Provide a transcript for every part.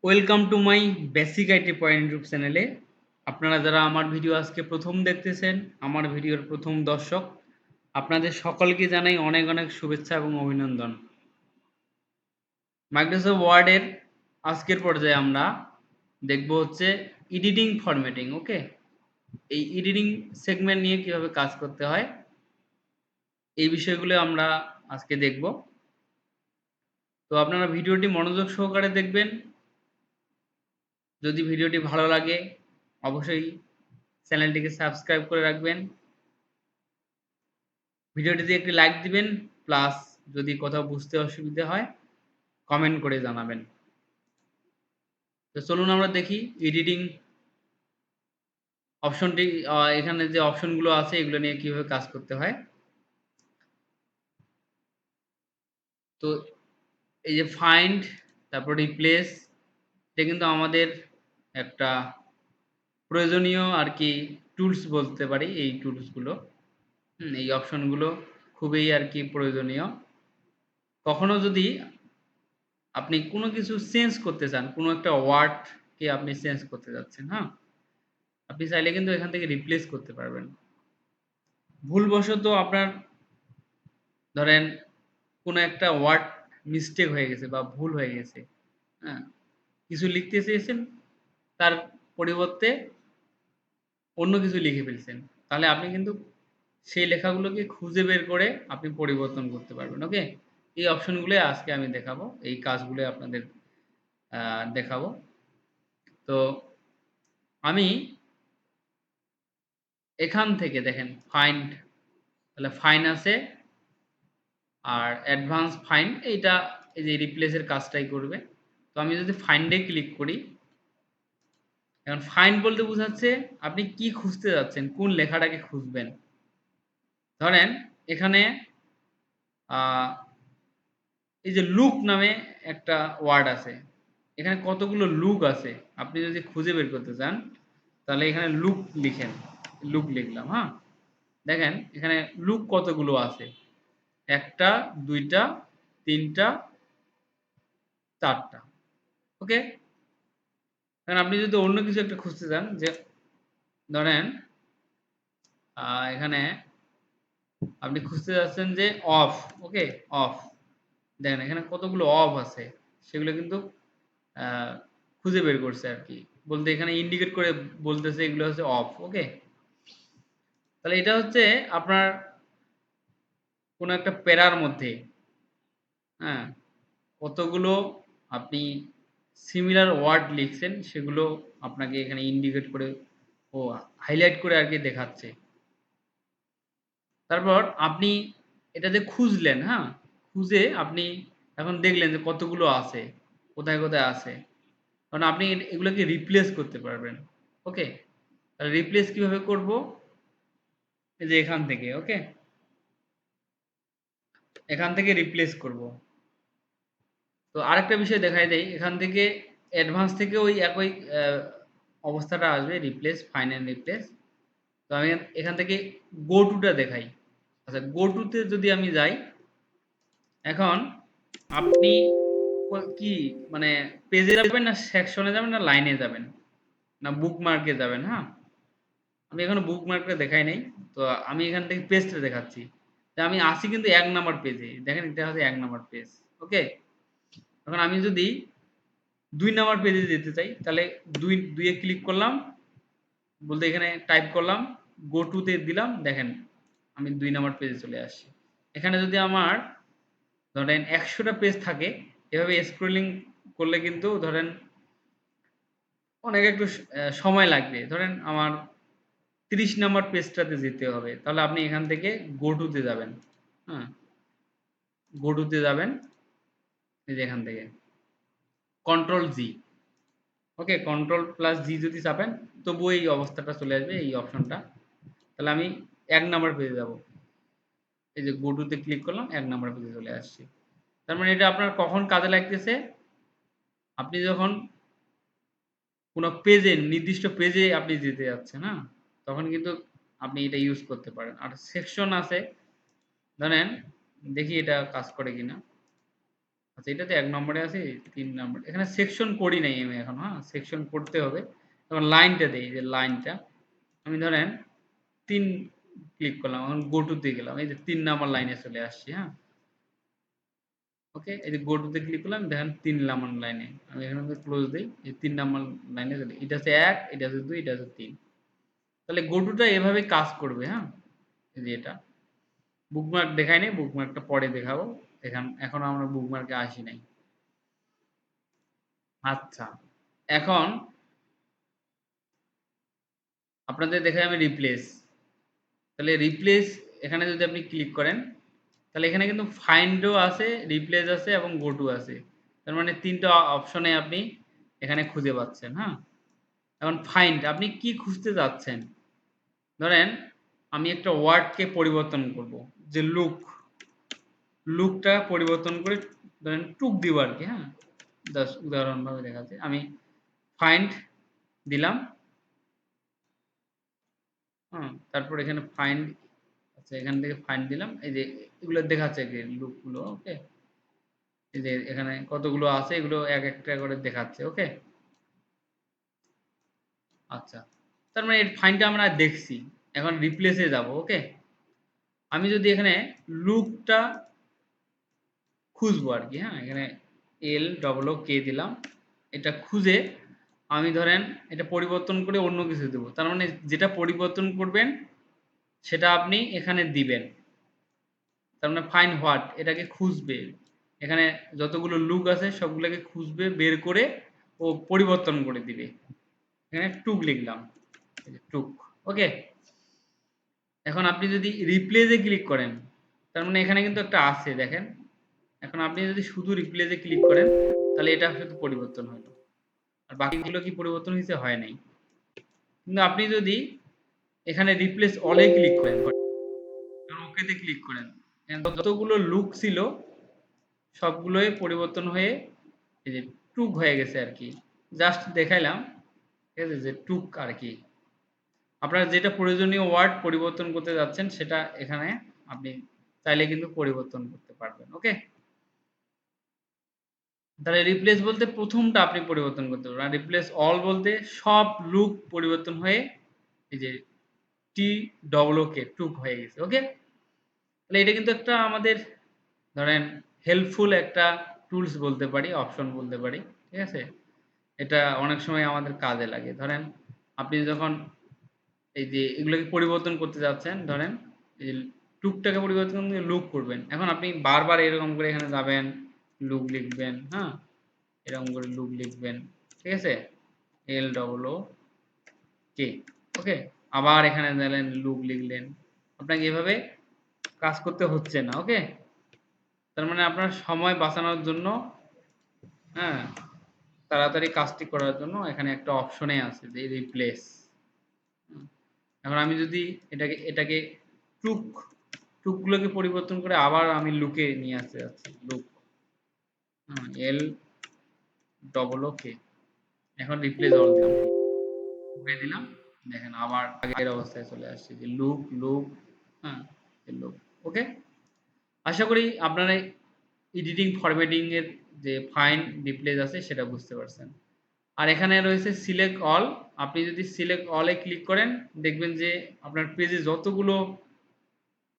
Welcome to my basic IT point YouTube চ্যানেলে। আপনারা যারা আমার ভিডিও আজকে প্রথম দেখতেছেন, আমার ভিডিওর প্রথম দর্শক, আপনাদের সকলকে জানাই অনেক অনেক শুভেচ্ছা এবং অভিনন্দন। মাইক্রোসফট ওয়ার্ডের আজকের পর্যায়ে আমরা দেখব হচ্ছে এডিটিং ফরম্যাটিং। ওকে, এই এডিটিং সেগমেন্ট নিয়ে কিভাবে কাজ করতে হয় এই বিষয়গুলো আমরা আজকে দেখব। তো আপনারা ভিডিওটি মনোযোগ সহকারে দেখবেন। যদি ভিডিওটি ভালো লাগে অবশ্যই চ্যানেলটিকে সাবস্ক্রাইব করে রাখবেন। ভিডিওটিতে একটি লাইক দিবেন, প্লাস যদি কোথাও বুঝতে অসুবিধা হয় কমেন্ট করে জানাবেন। তো চলুন আমরা দেখি এডিটিং অপশনটি, এখানে যে অপশনগুলো আছে এগুলো নিয়ে কিভাবে কাজ করতে হয়। তো এই যে ফাইন্ড, তারপর রিপ্লেস, এটা কিন্তু আমাদের একটা প্রয়োজনীয় আর কি টুলস বলতে পারি। এই টুলসগুলো, এই অপশনগুলো খুবই আর কি প্রয়োজনীয়। কখনো যদি আপনি কোনো কিছু চেঞ্জ করতে চান, কোনো একটা ওয়ার্ডকে আপনি চেঞ্জ করতে যাচ্ছেন, হ্যাঁ, আপনি চাইলে কিন্তু এখান থেকে রিপ্লেস করতে পারবেন। ভুলবশত আপনার ধরেন কোনো একটা ওয়ার্ড মিস্টেক হয়ে গেছে বা ভুল হয়ে গেছে, হ্যাঁ, কিছু লিখতে চেয়েছেন, তার পরিবর্তে অন্য কিছু লিখে ফেলছেন, তাহলে আপনি কিন্তু সেই লেখাগুলোকে খুঁজে বের করে আপনি পরিবর্তন করতে পারবেন। ওকে, এই অপশনগুলো আজকে আমি দেখাবো, এই কাজগুলো আপনাদের দেখাবো। তো আমি এখান থেকে দেখেন ফাইন্ড, তাহলে ফাইন আছে, আর অ্যাডভান্স ফাইন্ড এইটা এই যে রিপ্লেসের কাজটাই করবে। তো আমি যদি ফাইন্ডে ক্লিক করি, এখন ফাইন্ড বলতে বোঝাচ্ছে আপনি কি খুঁজতে যাচ্ছেন, কোন লেখাটাকে খুঁজবেন। ধরেন এখানে এই যে লুক নামে একটা ওয়ার্ড আছে, এখানে কতগুলো লুক আছে আপনি যদি খুঁজে বের করতে চান, তাহলে এখানে লুক লিখেন, লুক লিখলাম, হ্যাঁ, দেখেন এখানে লুক কতগুলো আছে, একটা, দুইটা, তিনটা, চারটা। ওকে, কারণ আপনি যদি অন্য কিছু একটা খুঁজতে চান, যে ধরেন এখানে আপনি খুঁজতে যাচ্ছেন যে অফ। ওকে, অফ, দেখেন এখানে কতগুলো অফ আছে, সেগুলো কিন্তু আহ, খুঁজে বের করছে আর কি, বলতে এখানে ইন্ডিকেট করে বলতেছে এগুলো হচ্ছে অফ। ওকে, তাহলে এটা হচ্ছে আপনার কোনো একটা প্যারার মধ্যে, হ্যাঁ, কতগুলো আপনি সিমিলার ওয়ার্ড লিখছেন সেগুলো আপনাকে এখানে ইন্ডিকেট করে ও হাইলাইট করে আর কি দেখাচ্ছে। তারপর আপনি এটা যে খুঁজলেন, হ্যাঁ, খুঁজে আপনি এখন দেখলেন যে কতগুলো আছে, কোথায় কোথায় আছে, কারণ আপনি এগুলোকে রিপ্লেস করতে পারবেন। ওকে, তাহলে রিপ্লেস কিভাবে করব, এই যে এখান থেকে। ওকে, এখান থেকে রিপ্লেস করব। তো আরেকটা বিষয় দেখাই দেই, এখান থেকে অ্যাডভান্স থেকে ওই একই অবস্থাটা আসবে, রিপ্লেস, ফাইন্ড এন্ড রিপ্লেস। তো আমি এখান থেকে গো টুটা দেখাই। আচ্ছা, গো টুতে যদি আমি যাই, এখন আপনি কি মানে পেজে যাবেন, না সেকশনে যাবেন, না লাইনে যাবেন, না বুকমার্কে যাবেন, হ্যাঁ, আমি এখনো বুকমার্কটা দেখাই নাই। তো আমি এখান থেকে পেজটা দেখাচ্ছি। তা আমি আসি কিন্তু ১ নাম্বার পেজে। দেখেন এটা হচ্ছে ১ নাম্বার পেজ। ওকে? এখন আমি যদি ২ নাম্বার পেজে যেতে চাই, তাহলে ২ এ ক্লিক করলাম। বলতে এখানে টাইপ করলাম, গো টু তে দিলাম। দেখেন আমি ২ নাম্বার পেজে চলে আসছি। এখানে যদি আমার ধরেন ১০০ টা পেজ থাকে, এভাবে স্ক্রলিং করলে কিন্তু ধরেন অনেক একটু সময় লাগবে। ধরেন আমার ৩০ নাম্বার পেজটাতে যেতে হবে। তাহলে আপনি এখান থেকে গো টু তে যাবেন। হ্যাঁ? গো টু তে যাবেন, এই যে এখান থেকে। Control G. Okay? Control plus G যদি চাপেন, তবুও এই অবস্থাটা চলে আসবে, এই অপশনটা। তাহলে আমি ১ নাম্বার পেজে যাব। এই যে গো টু তে ক্লিক করলাম, ১ নাম্বার পেজে চলে আসছি। তার মানে এটা আপনার কখন কাজে লাগতেছে? আপনি যখন কোনো পেজে, নির্দিষ্ট পেজে আপনি যেতে যাচ্ছেন, হ্যাঁ? তখন কিন্তু আপনি এটা ইউজ করতে পারেন। আর সেকশন আছে, ধরেন দেখি এটা কাজ করে কিনা। আচ্ছা, এটাতে ১ নম্বরে আছে, ৩ নম্বর। এখানে সেকশন করি নাই আমি এখন, হ্যাঁ? সেকশন করতে হবে। এখন লাইনটা দেই, যে লাইনটা। আমি ধরেন ৩ ক্লিক করলাম। এখন গো টু তে গেলাম। এই যে ৩ নাম্বার লাইনে চলে আসছি, হ্যাঁ? ওকে? এই যে গো টু তে ক্লিক করলাম, দেখেন ৩ নাম্বার লাইনে। আমি এখানে ক্লোজ দেই। এই ৩ নাম্বার লাইনে চলে, এটা হচ্ছে ১, এটা হচ্ছে ২, এটা হচ্ছে ৩। তাহলে গো টু টা এভাবেই কাজ করবে, হ্যাঁ? এই যে এটা। বুকমার্ক দেখাই নাই, বুকমার্কটা পরে দেখাবো। এখনো আমরা বুকমার্কে আসি নাই। আচ্ছা, এখন আপনাদের দেখাই আমি রিপ্লেস। তাহলে রিপ্লেস এখানে যদি আপনি ক্লিক করেন, তাহলে এখানে কিন্তু ফাইন্ডও আছে, রিপ্লেস আছে এবং গো টু আছে। তার মানে ৩ টা অপশনে আপনি এখানে খুঁজে পাচ্ছেন, হ্যাঁ? এখন ফাইন্ড, আপনি কি খুঁজতে যাচ্ছেন? ধরেন আমি একটা ওয়ার্ডকে পরিবর্তন করব, যে লুকটা পরিবর্তন করে ধরেন টুক দিব আরকি, হ্যাঁ? জাস্ট উদাহরণভাবে দেখাচ্ছি। আমি ফাইন্ড দিলাম, তারপর এখানে ফাইন্ড, আচ্ছা এখান থেকে ফাইন্ড দিলাম। এই যে এগুলো দেখাচ্ছে আরকি লুকগুলো, ওকে? এই যে এখানে কতগুলো আছে, এগুলো এক একটা করে দেখাচ্ছে, ওকে? আচ্ছা, তার মানে এই ফাইন্ডটা আমরা দেখছি। এখন রিপ্লেসে যাব, ওকে? আমি যদি এখানে লুকটা খুঁজবো আরকি, হ্যাঁ? এখানে LOOK দিলাম। এটা খুঁজে আমি ধরেন এটা পরিবর্তন করে অন্য কিছু দেব। তার মানে যেটা পরিবর্তন করবেন সেটা আপনি এখানে দিবেন। তার মানে ফাইন্ড হোয়াট, এটাকে খুঁজবে। এখানে যতগুলো লুক আছে সবগুলোকে খুঁজবে, বের করে ও পরিবর্তন করে দিবে। এখানে টুক লিখলাম। এই যে টুক, ওকে? এখন আপনি যদি রিপ্লেস এ ক্লিক করেন, তার মানে এখানে কিন্তু একটা আছে দেখেন। এখন আপনি যদি শুধু রিপ্লেস এ ক্লিক করেন, তাহলে এটা শুধু পরিবর্তন হলো। আর বাকিগুলো কি পরিবর্তন হইছে? হয় নাই। কিন্তু আপনি যদি এখানে রিপ্লেস অল এ ক্লিক করেন, ওকে তে ক্লিক করেন, যতগুলো লুক ছিল সবগুলোই পরিবর্তন হয়ে এই যে টুক হয়ে গেছে আরকি। জাস্ট দেখাইলাম, ঠিক আছে? যে টুক আরকি। আপনার যেটা প্রয়োজনীয় ওয়ার্ড পরিবর্তন করতে যাচ্ছেন সেটা এখানে আপনি চাইলে কিন্তু পরিবর্তন করতে পারবেন, ওকে? তাহলে রিপ্লেস বলতে ১ম টা আপনি পরিবর্তন করতে পারবেন। আর রিপ্লেস অল বলতে সব লুক পরিবর্তন হয়ে এই যে TOOK টুক হয়ে গেছে, ওকে? তাহলে এটা কিন্তু একটা আমাদের ধরেন হেল্পফুল একটা টুলস বলতে পারি, অপশন বলতে পারি। ঠিক আছে? এটা অনেক সময় আমাদের কাজে লাগে। ধরেন আপনি যখন এই যে এগুলোকে পরিবর্তন করতে যাচ্ছেন, ধরেন এই টুকটাকে পরিবর্তন করে লুক করবেন। এখন আপনি বারবার এরকম করে এখানে যাবেন, লুক লিখবেন, হ্যাঁ? এরকম করে লুক লিখবেন। ঠিক আছে? LOOK, ওকে? আবার এখানে দিলেন, লুক লিখলেন। আপনাকে এভাবে কাজ করতে হচ্ছে না, ওকে? তার মানে আপনার সময় বাঁচানোর জন্য, হ্যাঁ, তাড়াতাড়ি কাজটি করার জন্য এখানে একটা অপশনে আছে যে রিপ্লেস। এখন আমি যদি এটাকে টুক টুকগুলোকে পরিবর্তন করে আবার আমি লুকে নিয়ে আসতে যাচ্ছি, লুক, LOOK। এখন রিপ্লেস অল দিলাম, ওকে দিলাম। দেখেন আবার আগের অবস্থায় চলে আসছে, যে লুক, হ্যাঁ, লুক, ওকে? আশা করি আপনারা এডিটিং ফরম্যাটিং এর যে ফাইন্ড রিপ্লেস আছে সেটা বুঝতে পারছেন। আর এখানে রয়েছে সিলেক্ট অল। আপনি যদি সিলেক্ট অল এ ক্লিক করেন, দেখবেন যে আপনার পেজে যতগুলো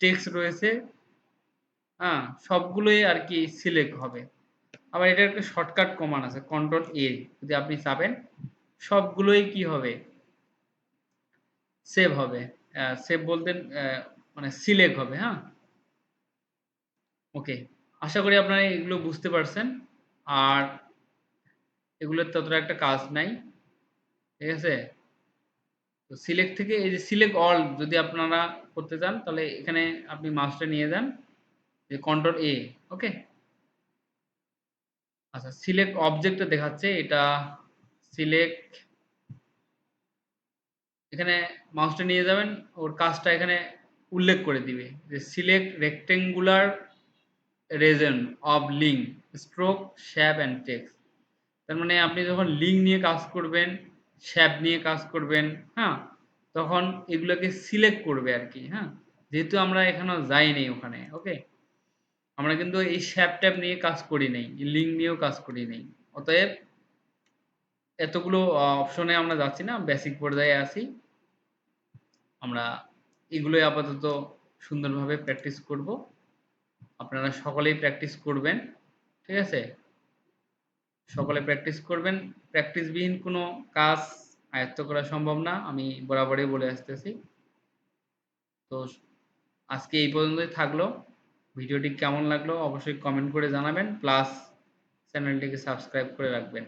টেক্সট রয়েছে, হ্যাঁ, সবগুলোই আরকি সিলেক্ট হবে। আবার এটার একটা শর্টকাট কমান্ড আছে, কন্ট্রোল A, যদি আপনি চাপেন সবগুলোই কি হবে? সেভ হবে। সেভ বলতে মানে সিলেক্ট হবে, হ্যাঁ? ওকে। আশা করি আপনারা এগুলো বুঝতে পারছেন। আর এগুলোর ততটা একটা কাজ নাই। ঠিক আছে? তো সিলেক্ট থেকে এই যে সিলেক্ট অল যদি আপনারা করতে চান, তাহলে এখানে আপনি মাউসটা নিয়ে যান, যে কন্ট্রোল A, ওকে? আচ্ছা, সিলেক্ট অবজেক্টটা দেখাচ্ছে, এটা সিলেক্ট, এখানে মাউসটা নিয়ে যাবেন, ওর কাজটা এখানে উল্লেখ করে দিবে যে select rectangular reason of link, stroke, shaft and text. তার মানে আপনি যখন লিঙ্ক নিয়ে কাজ করবেন, শ্যাপ নিয়ে কাজ করবেন, হ্যাঁ? তখন এগুলোকে সিলেক্ট করবে আরকি, হ্যাঁ? যেহেতু আমরা এখনো যাইনি ওখানে, ওকে? আমরা কিন্তু এই শ্যাপ ট্যাপ নিয়ে কাজ করি নাই। লিঙ্ক নিয়েও কাজ করি নাই। অতএব এতগুলো অপশনে আমরা যাচ্ছি না। বেসিক পর্যায়ে আছি। আমরা এগুলোই আপাতত সুন্দরভাবে প্র্যাকটিস করব। আপনারা সকলেই প্র্যাকটিস করবেন। ঠিক আছে? সকলে প্র্যাকটিস করবেন। প্র্যাকটিসবিহীন কোনো কাজ আয়ত্ত করা সম্ভব না। আমি বরাবরই বলে আসতেছি। তো আজকে এই পর্যন্তই থাকলো। ভিডিওটি কেমন লাগলো অবশ্যই কমেন্ট করে জানাবেন। প্লাস চ্যানেলটিকে সাবস্ক্রাইব করে রাখবেন।